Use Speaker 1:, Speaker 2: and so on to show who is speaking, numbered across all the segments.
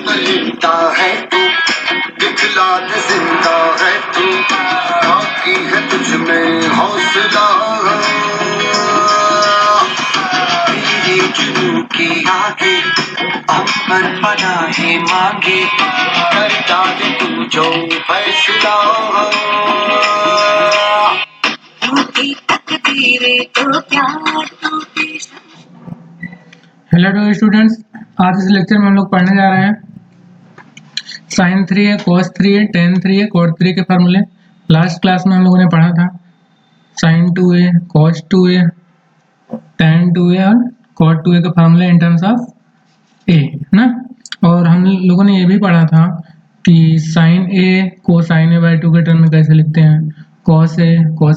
Speaker 1: परिंदा है तू, दिखला दे जिंदा है तू, बाकी है तुझ में हौसला, तेरे जुनून के आगे अंबर पनाहे मांगे, कर डाले तू जो फैसला, टूटी तकदीरें तो क्या टूटी।
Speaker 2: हेलो स्टूडेंट्स, आज इस लेक्चर में हम लोग पढ़ने जा रहे हैं साइन 3 है, कॉस 3 है, टेन 3 है, कॉट 3 के फार्मूले। लास्ट क्लास में हम लोगों ने पढ़ा था साइन 2 है, कॉस 2 है, टेन 2 है और कॉट 2 के फार्मूले इन टर्म्स ऑफ ए ना। और हम लोगों ने ये भी पढ़ा था कि साइन ए को साइन ए बाई 2 के टर्म में कैसे लिखते हैं, कॉस ए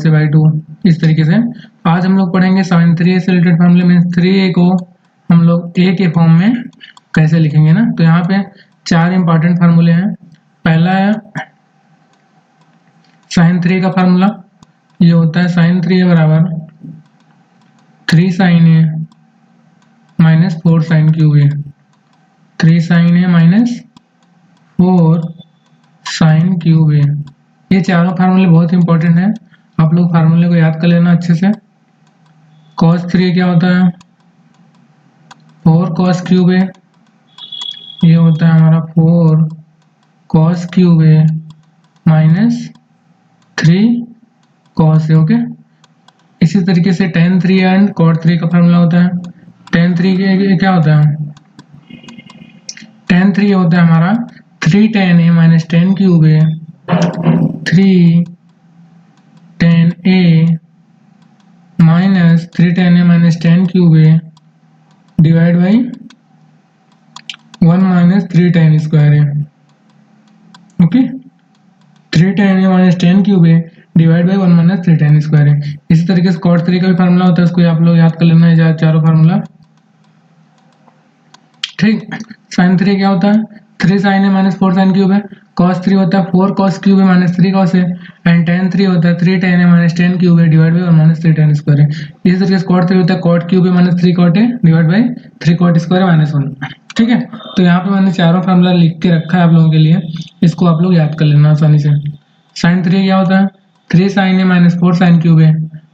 Speaker 2: बाई 2, इस तरीके से। आज हम लोग पढ़ेंगे साइन 3 से रिलेटेड फार्मूले में 3a को हम लोग ए के फॉर्म में कैसे लिखेंगे ना। तो यहाँ पे चार इंपॉर्टेंट फार्मूले हैं। पहला है साइन 3 का फार्मूला, ये होता है साइन 3 बराबर 3 sine A minus 4 sine cube A, 3 sine A minus 4 sine cube ए। ये चारों फार्मूले बहुत इंपॉर्टेंट है, आप लोग फार्मूले को याद कर लेना अच्छे से। cos 3 क्या होता है 4 cos क्यूब ए, ये होता है हमारा 4 cos cube A minus 3 cos A. Okay, इसी तरीके से tan 3 एंड cot 3 का फार्मूला होता है। tan 3 के क्या होता है, tan 3 होता है हमारा 3 tan A minus 10 cube A, 3 tan A minus 3 tan A minus 10 cube A divide by 1 minus 3 tan square A. Okay, 3 tan A minus 10 cube A divide by 1 minus 3 tan square A. इसी तरीके से cot 3 का भी formula होता है, उसको आप लोग याद कर लेना है चारों फार्मूला। ठीक, साइन 3 क्या होता है 3 sine A minus 4 sine cube है, cos 3 होता है 4 cos cube A minus 3 cos A, and tan 3 होता है 3 tan A minus 10 cube A divide by 1 minus 3 tan square A. इसी तरीके से cot 3 होता है cot cube A minus 3 cot A divide by 3 cot square minus 1। ठीक है, तो यहाँ पे मैंने चारों फार्मूला लिख के रखा है आप लोगों के लिए, इसको आप लोग याद कर लेना आसानी से। साइन 3 क्या होता है 3 sine A minus 4 sine cube A,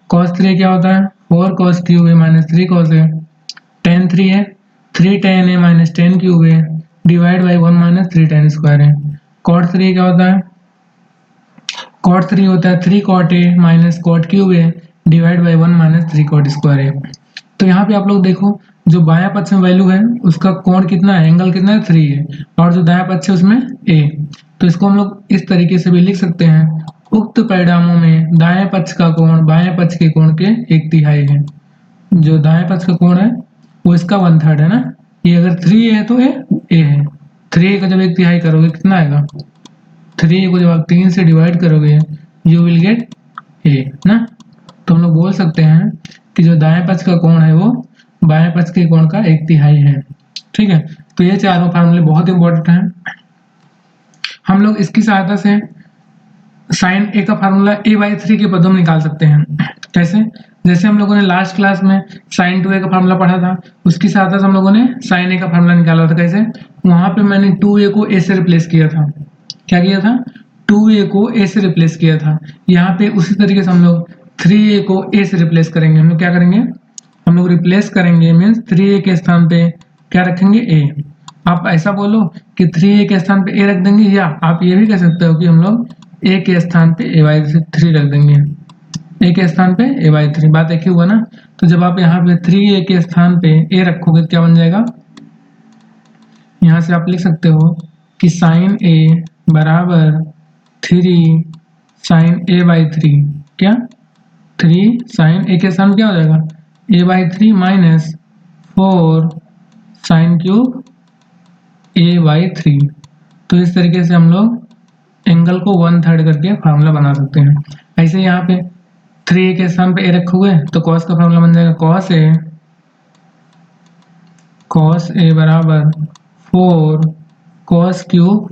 Speaker 2: cos 3 क्या होता है 4 cos cube A minus 3 cos A, tan 3 है 3 tan A minus 10 cube A divide by 1 minus 3 tan square है। cot 3 क्या होता है cot 3 होता है 3 cot A minus cot cube A divide by 1 minus 3 cot square है। तो यहाँ पे आप लोग देखो, जो बायां पक्ष में वैल्यू है उसका कोण कितना है, एंगल कितना है 3 है, और जो दायां पक्ष है उसमें a। तो इसको हम लोग इस तरीके से भी लिख सकते हैं, उक्त परिणामों में दाएं पक्ष का कोण बाएं पक्ष के कोण के 1/3 है। जो दाएं पक्ष का कोण है वो इसका 1/3 है ना। ये अगर 3 है तो ये a है, 3 का जब 1/3 करोगे कितना आएगा, 3 को जब आप 3 से डिवाइड करोगे यू विल गेट a ना। तो हम लोग बोल सकते हैं कि जो दाएं पक्ष का कोण है वो बाएं पक्ष के कोण का 1/3 है। ठीक है, तो ये चारों फार्मूले बहुत इंपॉर्टेंट हैं। हम लोग इसकी सहायता से साइन ए का फार्मूला a/3 के पदों में निकाल सकते हैं। कैसे, जैसे हम लोगों ने लास्ट क्लास में साइन 2a का फार्मूला पढ़ा था, उसकी सहायता से हम लोगों ने साइन ए का फार्मूला निकाला था। कैसे, वहां पे मैंने 2a को a से रिप्लेस किया था। क्या किया था, 2a को a से रिप्लेस किया था। यहाँ पे उसी तरीके से हम लोग 3a को a से रिप्लेस करेंगे। हम लोग क्या करेंगे, हम लोग रिप्लेस करेंगे मीन्स 3a के स्थान पे क्या रखेंगे a। आप ऐसा बोलो कि 3a के स्थान पे a रख देंगे, या आप ये भी कह सकते हो कि हम लोग a के स्थान पे a/3 रख देंगे। a के स्थान पे a/3, बात एक ही हुआ ना। तो जब आप यहाँ पे 3a के स्थान पे a रखोगे क्या बन जाएगा, यहाँ से आप लिख सकते हो कि साइन a बराबर 3 साइन a/3, क्या 3 साइन a के स्थान क्या हो जाएगा a/3 minus 4 sine cube a/3। तो इस तरीके से हम लोग एंगल को 1/3 करके फार्मूला बना सकते हैं। ऐसे यहाँ पे 3a के स्थान पे a रखोगे तो cos का फार्मूला बन जाएगा cos a बराबर 4 cos cube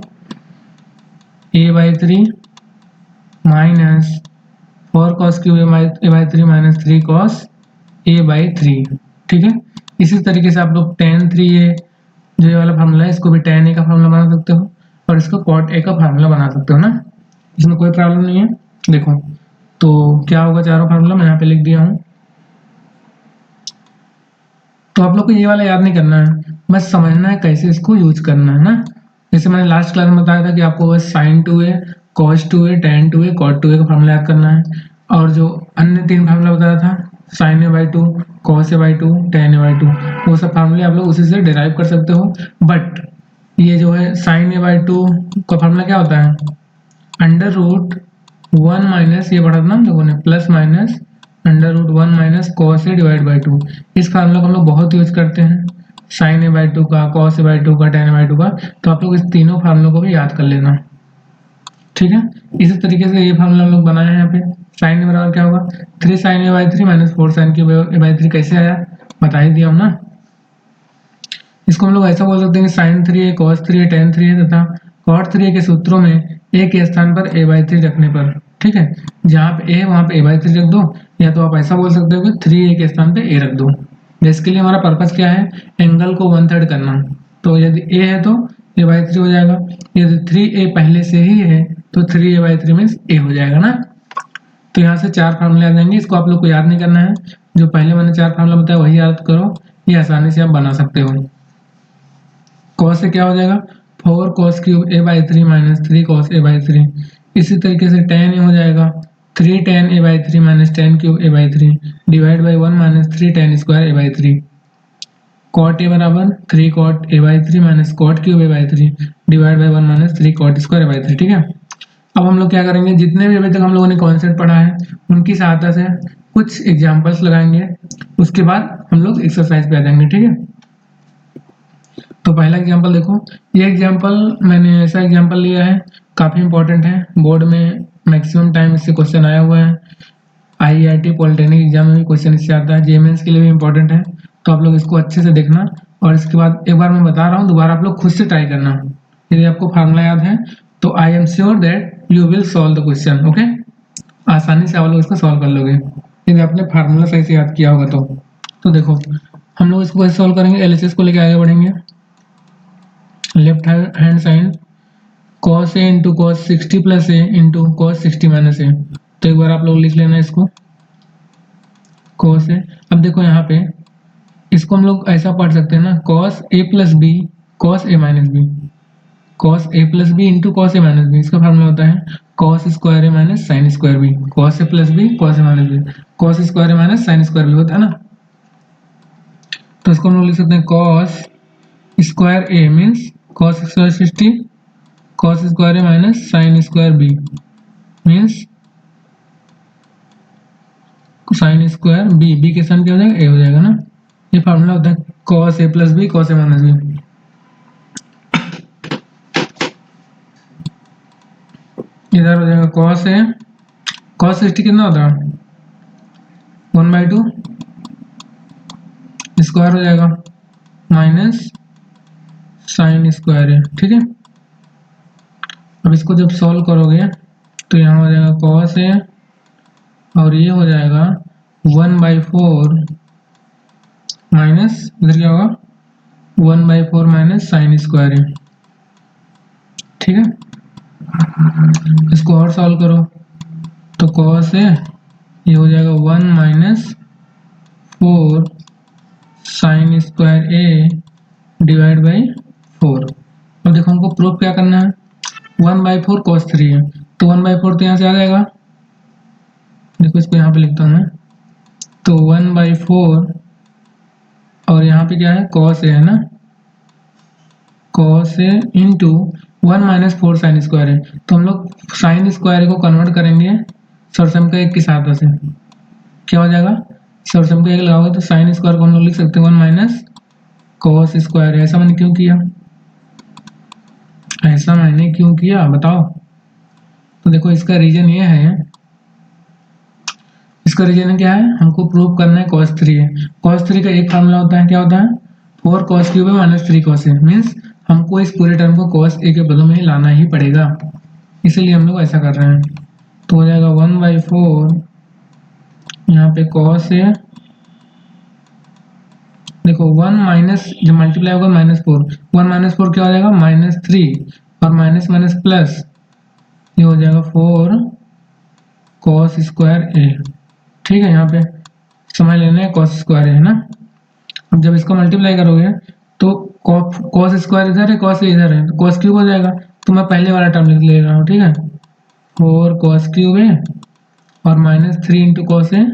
Speaker 2: a/3 minus 4 cos cube a/3 minus 3 cos a/3। ठीक है, इसी तरीके से आप लोग tan 3a जो ये वाला फार्मूला है इसको भी tan a का फार्मूला बना सकते हो और इसको cot a का फार्मूला बना सकते हो ना, इसमें कोई प्रॉब्लम नहीं है। देखो तो क्या होगा, चारों फार्मूला मैं यहाँ पे लिख दिया हूँ। तो आप लोग को ये वाला याद नहीं करना है, बस समझना है कैसे इसको यूज करना है ना। जैसे मैंने लास्ट क्लास में बताया था कि आपको बस sin 2a cos 2a tan 2a cot 2a का फार्मूला याद करना है, और जो अन्य 3 फार्मूला बताया था sin a by 2 cos a by 2 tan a by 2, वो सब फार्मूले आप लोग उसी से डिराइव कर सकते हो। बट ये जो है sin a by 2 का फार्मूला क्या होता है, अंडर रूट 1 माइनस, ये पढ़ा था ना हम लोगों ने, plus minus under root 1 minus cos a divide by 2। इस फार्मूला को हम लोग बहुत यूज करते हैं, साइन ए बाई 2 का, कॉस ए बाई 2 का, टेन ए बाई 2 का। तो आप लोग इस तीनों फार्मूलों को भी याद कर लेना, ठीक है। इसी तरीके से ये फार्मूला हम लोग बनाए हैं यहाँ पे, साइन ए बराबर क्या होगा 3 sine a by 3 minus 4 sine cube a by 3। कैसे आया बता ही दिया हूँ ना। इसको हम लोग ऐसा बोल सकते हैं कि साइन 3 है, कॉस 3 है, टेन 3 है तथा कॉट 3 के सूत्रों में ए के स्थान पर ए बाई 3 रखने पर, ठीक है, जहाँ पे ए है वहाँ पे ए बाई 3 रख दो, या तो आप ऐसा बोल सकते हो कि 3a के स्थान पे a रख दो। इसके लिए हमारा पर्पस क्या है, एंगल को 1/3 करना। तो यदि a है तो a बाई 3 हो जाएगा, यदि 3a पहले से ही है तो 3a बाई 3 मीन्स a हो जाएगा ना। तो यहाँ से 4 फार्मूले आ जाएंगे, इसको आप लोग को याद नहीं करना है, जो पहले मैंने 4 फार्मूला बताया वही याद करो, ये आसानी से आप बना सकते हो। कॉस से क्या हो जाएगा 4 cos cube a by 3 minus 3 cos a by 3। इसी तरीके से tan a हो जाएगा 3 tan a by 3 minus tan cube a by 3 divide by 1 minus 3 tan square a by 3। cot a बराबर 3 cot a by 3 minus cot cube a by 3 divide by 1 minus 3 cot square a by 3, ठीक है। अब हम लोग क्या करेंगे, जितने भी अभी तक हम लोगों ने कॉन्सेप्ट पढ़ा है उनकी सहायता से कुछ एग्जाम्पल्स लगाएंगे, उसके बाद हम लोग एक्सरसाइज पे आ जाएंगे, ठीक है। तो पहला एग्जांपल देखो, ये एग्जांपल मैंने ऐसा एग्जांपल लिया है, काफ़ी इंपॉर्टेंट है, बोर्ड में मैक्सिमम टाइम इससे क्वेश्चन आया हुआ है, IIT पॉलिटेक्निक एग्जाम में भी क्वेश्चन इससे आता है, JMENS के लिए भी इंपॉर्टेंट है। तो आप लोग इसको अच्छे से देखना, और इसके बाद एक बार मैं बता रहा हूँ, दोबारा आप लोग खुद से ट्राई करना। यदि आपको फार्मूला याद है तो I am sure that you will solve the question, okay. आसानी से आप लोग इसको सॉल्व कर लोगे यदि आपने फार्मूला सही से याद किया होगा तो देखो हम लोग इसको कैसे सॉल्व करेंगे, LHS को लेके आगे बढ़ेंगे। Left hand side cos a into cos 60 plus a into cos 60 minus a। तो एक बार आप लोग लिख लेना इसको cos a। अब देखो यहाँ पे इसको हम लोग ऐसा पढ़ सकते हैं ना, cos a plus b cos a minus b, cos a plus b into cos a minus b। इसका फार्मूला होता है cos square a minus sine square b, cos a plus b cos a minus b, cos square a minus sine square b होता है ना। तो इसको हम लोग लिख सकते हैं cos square a means cos square 60 cos square a minus sine square b means sine square b के साथ क्या हो जाएगा a हो जाएगा ना। ये फार्मूला होता है cos a plus b cos a minus b। इधर हो जाएगा cos a cos 60 कितना होता है 1/2 स्क्वायर हो जाएगा माइनस साइन स्क्वायर है, ठीक है। अब इसको जब सॉल्व करोगे तो यहाँ हो जाएगा cos a और ये हो जाएगा 1/4 माइनस, इधर क्या होगा 1/4 माइनस साइन स्क्वायर है, ठीक है। इसको और सॉल्व करो तो cos a ये हो जाएगा 1 minus 4 sine square a divide by 4। अब देखो हमको प्रूफ क्या करना है, 1/4 cos 3 है तो 1/4 तो यहाँ से आ जाएगा, देखो इसको यहाँ पे लिखता हूँ मैं, तो 1/4 और यहाँ पे क्या है cos a है ना, cos a into 1 minus 4 sine square है। तो हम लोग साइन स्क्वायर को कन्वर्ट करेंगे सरसम का एक की सहायता से, क्या हो जाएगा सरसम का एक लगाओगे तो साइन स्क्वायर को हम लोग लिख सकते हैं 1 माइनस cos स्क्वायर है। ऐसा मैंने क्यों किया, ऐसा मैंने क्यों किया बताओ। तो देखो इसका रीजन ये है, इसका रीजन क्या है, हमको प्रूव करना है cos 3 है। cos 3 का एक फार्मूला होता है, क्या होता है 4 cos क्यूब है माइनस 3 cos है, मीन्स हमको इस पूरे टर्म को cos a के बदले में लाना ही पड़ेगा, इसीलिए हम लोग ऐसा कर रहे हैं। तो हो जाएगा 1/4 यहाँ पे cos a, देखो 1 माइनस जब मल्टीप्लाई होगा -4, 1 -4 क्या हो जाएगा -3 और माइनस माइनस प्लस ये हो जाएगा 4 cos स्क्वायर ए। ठीक है, यहाँ पे समझ लेना है cos स्क्वायर है ना। अब जब इसको मल्टीप्लाई करोगे तो cos स्क्वायर इधर है, cos इधर है, तो cos क्यूब हो जाएगा। तो मैं पहले वाला टर्म लिख ले रहा हूँ, ठीक है, 4 cos क्यूब है और -3 इंटू कॉस है,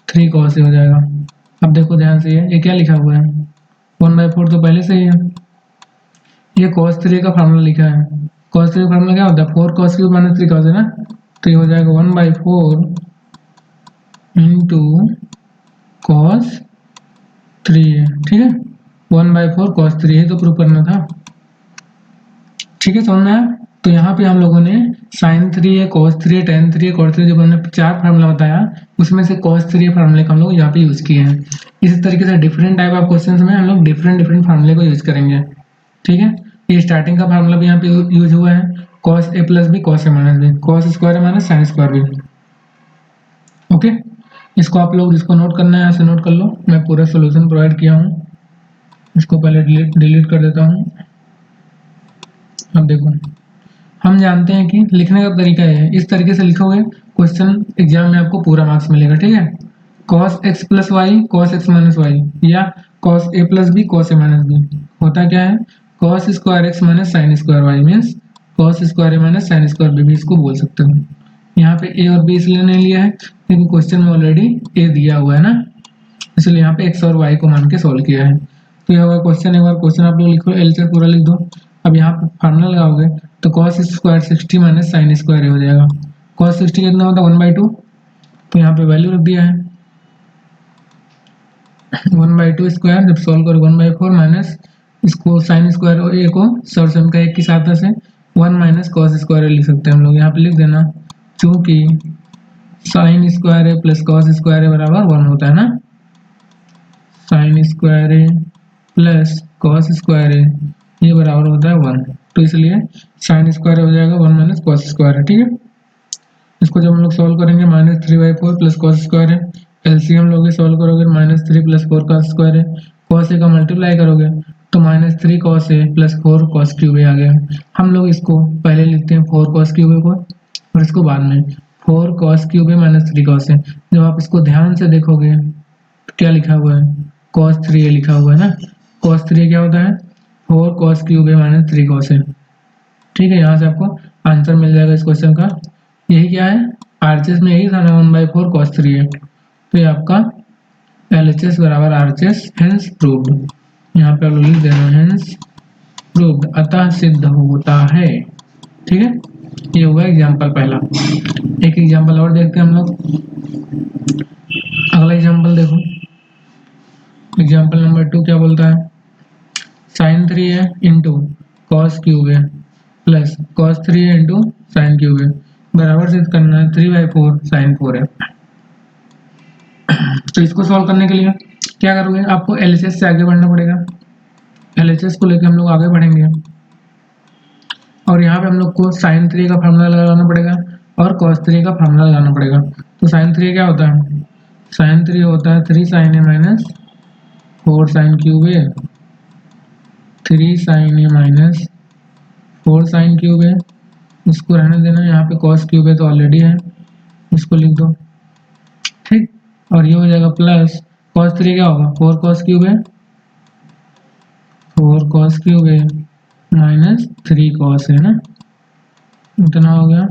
Speaker 2: 3 cos हो जाएगा। अब देखो ध्यान से ये क्या लिखा हुआ है, 1/4 तो पहले से ही है। ये cos 3 का फार्मूला लिखा है। cos 3 का फार्मूला क्या होता है, 4 cos क्यूब -3 cos है ना, तो ये हो जाएगा 1/4 इंटू cos 3 है। ठीक है, 1/4 cos 3 है तो प्रूव करना था। ठीक है, समझ में आया। तो यहाँ पे हम लोगों ने sin 3 है, cos 3 है, tan 3 है, cot 3 जो हमने 4 फार्मूला बताया उसमें से cos 3 फार्मूले को हम लोग यहाँ पे यूज किए हैं। इसी तरीके से डिफरेंट टाइप ऑफ क्वेश्चंस में हम लोग डिफरेंट फार्मूले को यूज करेंगे। ठीक है, ये स्टार्टिंग का फार्मूला भी यहाँ पे यूज हुआ है, cos a plus b cos a minus b, cos square minus sin square b. Okay, इसको आप लोग जिसको नोट करना है यहाँ से नोट कर लो, मैं पूरा सोल्यूशन प्रोवाइड किया हूँ। इसको पहले डिलीट कर देता हूँ। अब देखो, हम जानते हैं कि लिखने का तरीका है, इस तरीके से लिखोगे क्वेश्चन एग्जाम में आपको पूरा मार्क्स मिलेगा। ठीक है, cos x plus y cos x minus y या cos a plus b cos a minus b होता क्या है, cos square x minus sine square y means cos square a minus sine square b भी इसको बोल सकते हो। यहाँ पे a और b इसलिए नहीं लिया है क्योंकि क्वेश्चन में ऑलरेडी a दिया हुआ है ना, इसलिए यहाँ पे x और y को मान के सॉल्व किया है। तो यह होगा क्वेश्चन। एक बार क्वेश्चन आप लोग लिखो, एलसीएम पूरा लिख दो। अब यहाँ पे फार्मूला लगाओगे तो cos square 60 minus sine square हो जाएगा। cos 60 कितना होता है 1/2, तो यहाँ पे वैल्यू रख दिया है 1/2 स्क्वायर। जब सॉल्व करो 1/4 माइनस इसको साइन स्क्वायर और ए को सर्वसम का एक की सहायता से 1 माइनस cos स्क्वायर लिख सकते हैं हम लोग। यहाँ पे लिख देना चूंकि साइन स्क्वायर ए प्लस cos स्क्वायर ए बराबर 1 होता है ना, साइन स्क्वायर ए प्लस cos स्क्वायर ए ये बराबर होता है 1, तो इसलिए साइन स्क्वायर हो जाएगा 1 माइनस cos स्क्वायर है। ठीक है, इसको जब हम लोग सॉल्व करेंगे -3/4 प्लस cos स्क्वायर है, एलसीएम लोगे सॉल्व करोगे -3 प्लस 4 cos स्क्वायर है, cos ए का मल्टीप्लाई करोगे तो -3 cos ए प्लस 4 cos क्यूब ए आ गया। हम लोग इसको पहले लिखते हैं 4 cos क्यूब ए को और इसको बाद में 4 cos क्यूब ए -3 cos ए। जब आप इसको ध्यान से देखोगे तो क्या लिखा हुआ है, cos 3a लिखा हुआ है ना, cos 3a क्या होता है 4 cos क्यूब ए -3 cos ए। ठीक है, यहाँ से आपको आंसर मिल जाएगा इस क्वेश्चन का। यही क्या है, आरएचएस में यही था ना 1/4 cos 3a, तो ये आपका एलएचएस बराबर आरएचएस हेंस प्रूव्ड। यहाँ पे आप लिख देना हेंस प्रूव्ड, अतः सिद्ध होता है। ठीक है, ये हुआ एग्जाम्पल पहला। एक एग्जाम्पल और देखते हैं हम लोग। अगला एग्जाम्पल देखो, एग्जाम्पल नंबर 2 क्या बोलता है, sin 3a into cos cube है plus cos 3a into sine cube है बराबर सिद्ध करना है 3/4 sin 4 है। तो इसको सॉल्व करने के लिए क्या करोगे, आपको एलएचएस से आगे बढ़ना पड़ेगा। एलएचएस को लेकर हम लोग आगे बढ़ेंगे और यहाँ पे हम लोग को sin 3 का फार्मूला लगाना पड़ेगा और cos 3 का फार्मूला लगाना पड़ेगा। तो sin 3 क्या होता है, sin 3 होता है 3 sin a minus 4 sin cube है, 3 sin a minus 4 sin cube है, इसको रहने देना, यहाँ पे cos क्यूब है तो ऑलरेडी है, इसको लिख दो। ठीक, और ये हो जाएगा प्लस cos 3 क्या होगा 4 cos क्यूब है, 4 cos क्यूब है माइनस 3 cos है ना, इतना हो गया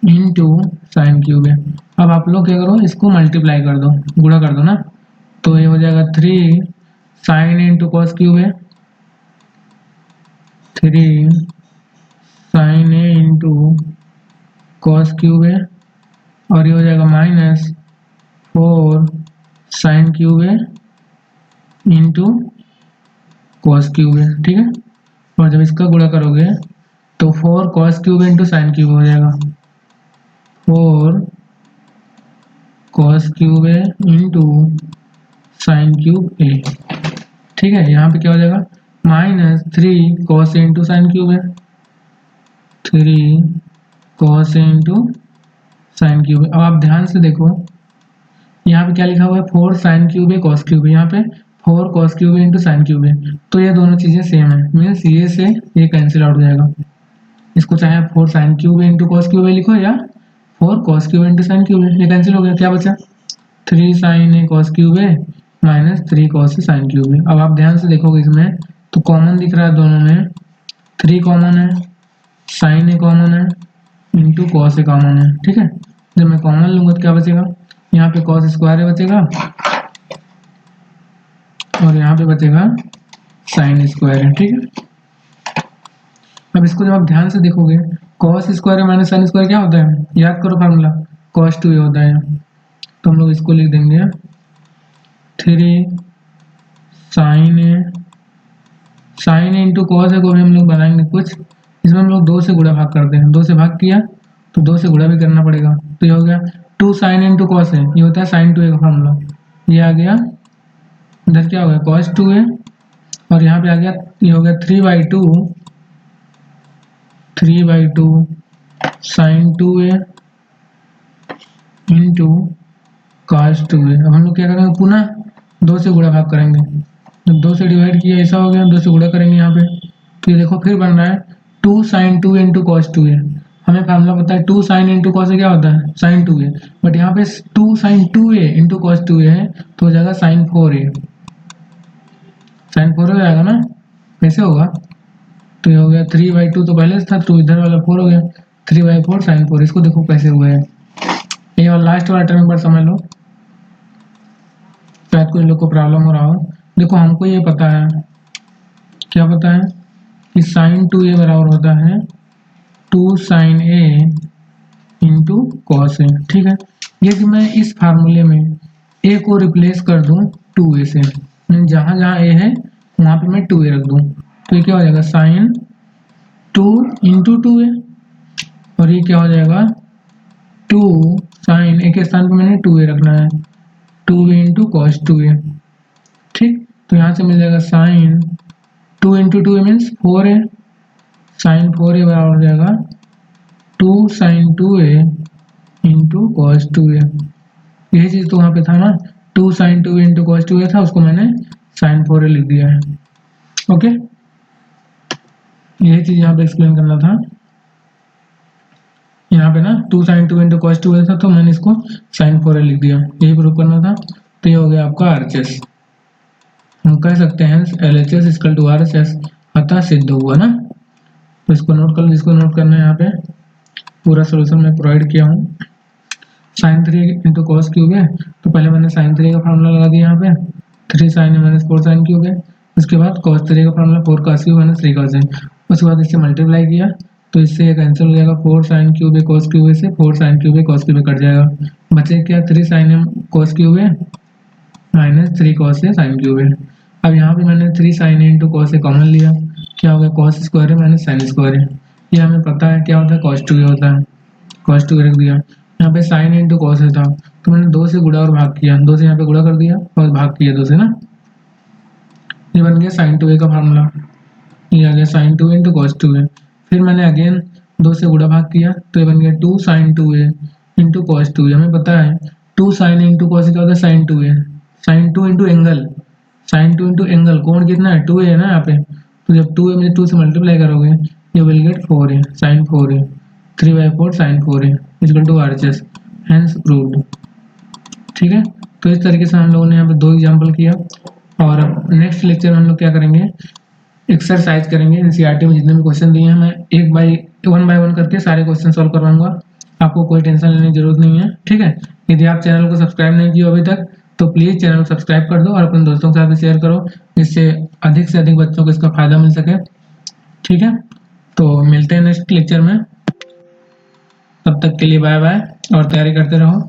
Speaker 2: इनटू साइन क्यूब है। अब आप लोग क्या करो, इसको मल्टीप्लाई कर दो, गुणा कर दो ना, तो ये हो जाएगा 3 साइन इंटू कॉस क्यूब है, 3 साइन ए इंटू कॉस क्यूब है और ये हो जाएगा -4 साइन क्यूब है इंटू कॉस क्यूब है। ठीक है, और जब इसका गुणा करोगे तो 4 cos cube into sine cube हो जाएगा, 4 कॉस क्यूब है इंटू साइन क्यूब ए। ठीक है, यहाँ पे क्या हो जाएगा -3 cos A into sine cube है, 3 cos A into sine cube है। अब आप ध्यान से देखो यहाँ पे क्या लिखा हुआ है 4 साइन क्यूब है कॉस क्यूब है, यहाँ पे 4 cos cube into sine cube है, तो ये दोनों चीज़ें सेम है, मीन्स ये से ये कैंसिल आउट हो जाएगा। इसको चाहे 4 sine cube into cos cube लिखो या 4 cos cube into sine cube, ये कैंसिल हो गया, क्या बचा 3 साइन ए कॉस क्यूब है माइनस 3 cos ए साइन क्यूब है। अब आप ध्यान से देखोगे इसमें तो कॉमन दिख रहा है दोनों में, 3 कॉमन है, साइन ए कॉमन है, इंटू कॉस ए कॉमन है, ठीक है। जब मैं कॉमन लूंगा तो क्या बचेगा, यहाँ पे कॉस स्क्वायर ए बचेगा और यहाँ पे बचेगा साइन स्क्वायर है, ठीक है। अब इसको जब आप ध्यान से देखोगे cos square minus sine square क्या होता है, याद करो फार्मूला, cos 2a होता है। तो हम लोग इसको लिख देंगे 3 sine A into cos A को भी हम लोग बनाएंगे कुछ, इसमें हम लोग 2 से गुणा भाग करते हैं, 2 से भाग किया तो 2 से गुणा भी करना पड़ेगा, तो ये हो गया 2 साइन इंटू कॉस है, ये होता है साइन 2a का फार्मूला, ये आ गया, इधर क्या हो गया cos 2a और यहाँ पे आ गया ये हो गया 3/2 sign 2a into cos 2a। अब हम लोग क्या करेंगे, पुनः 2 से गुणा भाग करेंगे, जब 2 से डिवाइड किया ऐसा हो गया, 2 से गुणा करेंगे यहाँ पे, तो ये देखो फिर बन रहा है 2 sign 2a into cos 2a। हमें फार्मूला पता है 2 साइन इंटू कॉस क्या होता है साइन 2a, बट यहाँ पे 2 sign 2a into cos 2a है तो हो जाएगा साइन 4a, साइन 4a हो जाएगा ना, कैसे होगा, तो ये हो गया 3/2 तो पहले से था, तो इधर वाला 4 हो गया 3/4 साइन 4, इसको देखो कैसे हुआ है। ये वाला लास्ट वाला टर्म एक बार समझ लो, शायद कुछ लोग को प्रॉब्लम हो रहा हो। देखो हमको ये पता है, क्या पता है कि साइन 2a बराबर होता है 2 sign a into cos A, ठीक है। यदि मैं इस फार्मूले में a को रिप्लेस कर दूं 2a से, जहाँ जहाँ a है वहाँ पे मैं 2a रख दूं, तो ये क्या हो जाएगा साइन 2 इंटू 2a, और ये क्या हो जाएगा 2 साइन ए के स्थान पे मैंने 2a रखना है, 2a इंटू कॉस 2a, ठीक। तो यहाँ से मिल जाएगा sign 2 into 2a means 4a, sine 4a बराबर हो जाएगा 2 sign 2a into cos 2a। यही चीज़ तो वहाँ पे था ना, 2 sign 2a into cos 2a था, उसको मैंने साइन 4a लिख दिया है, ओके। यही चीज़ यहाँ पे एक्सप्लेन करना था, यहाँ पे ना 2 साइन 2 इंटू कॉस 2a था तो मैंने इसको साइन 4a लिख दिया, यही प्रूव करना था। तो ये हो गया आपका RHS, हम कह सकते हैं LHS इक्वल टू RHS, अतः सिद्ध हुआ ना। तो इसको नोट कर लो, इसको नोट करना है, यहाँ पे पूरा सोल्यूशन मैं प्रोवाइड किया हूँ। साइन 3 इंटू कॉस क्यूब है, तो पहले मैंने साइन 3 का फार्मूला लगा दिया यहाँ पे, 3 साइन माइनस 4 साइन क्यूब है। उसके बाद कॉस 3 का formula 4 cos cube minus 3 cos है। उसके बाद इससे मल्टीप्लाई किया तो इससे ये कैंसिल हो जाएगा, 4 साइन क्यूब है कॉस क्यूब है से 4 साइन क्यूब है कॉस क्यूब कट जाएगा, बचे क्या 3 साइन कॉस क्यूब है माइनस 3 cos है साइन क्यूब है। अब यहाँ पे मैंने 3 sine into cos A common लिया, क्या हो गया कॉस स्क्वायर है माइनस साइन स्क्वायर है, ये हमें पता है क्या होता है cos 2a होता है, cos 2a रख दिया। यहाँ पे साइन इंटू कॉस है था तो मैंने 2 से गुणा और भाग किया, 2 से यहाँ पे गुणा कर दिया और भाग किया 2 से ना, ये बन गया साइन 2a का फार्मूला, ये आ गया sign 2a into cos 2a। फिर मैंने अगेन 2 से गुणा भाग किया तो ये बन गया 2 sign 2a into cos 2a। हमें पता है 2 साइन इंटू कॉस क्या होता है sine 2a, sine 2 into angle, sine 2 into angle, कोण कितना है 2a है ना यहाँ पे, तो जब 2a में 2 से मल्टीप्लाई करोगे ये will get 4a sine 4a, 3/4 sine 4a equal to RHS, hence proved, ठीक है। तो इस तरीके से हम लोगों ने यहाँ पे 2 एग्जाम्पल किया, और नेक्स्ट लेक्चर में हम लोग क्या करेंगे, एक्सरसाइज करेंगे। NCERT में जितने भी क्वेश्चन दिए हैं मैं 1 बाय 1 करके सारे क्वेश्चन सॉल्व करवाऊंगा, आपको कोई टेंशन लेने की जरूरत नहीं है, ठीक है। यदि आप चैनल को सब्सक्राइब नहीं किया अभी तक तो प्लीज़ चैनल को सब्सक्राइब कर दो और अपने दोस्तों के साथ भी शेयर करो, जिससे अधिक से अधिक बच्चों को इसका फायदा मिल सके, ठीक है। तो मिलते हैं नेक्स्ट लेक्चर में, तब तक के लिए बाय बाय और तैयारी करते रहो।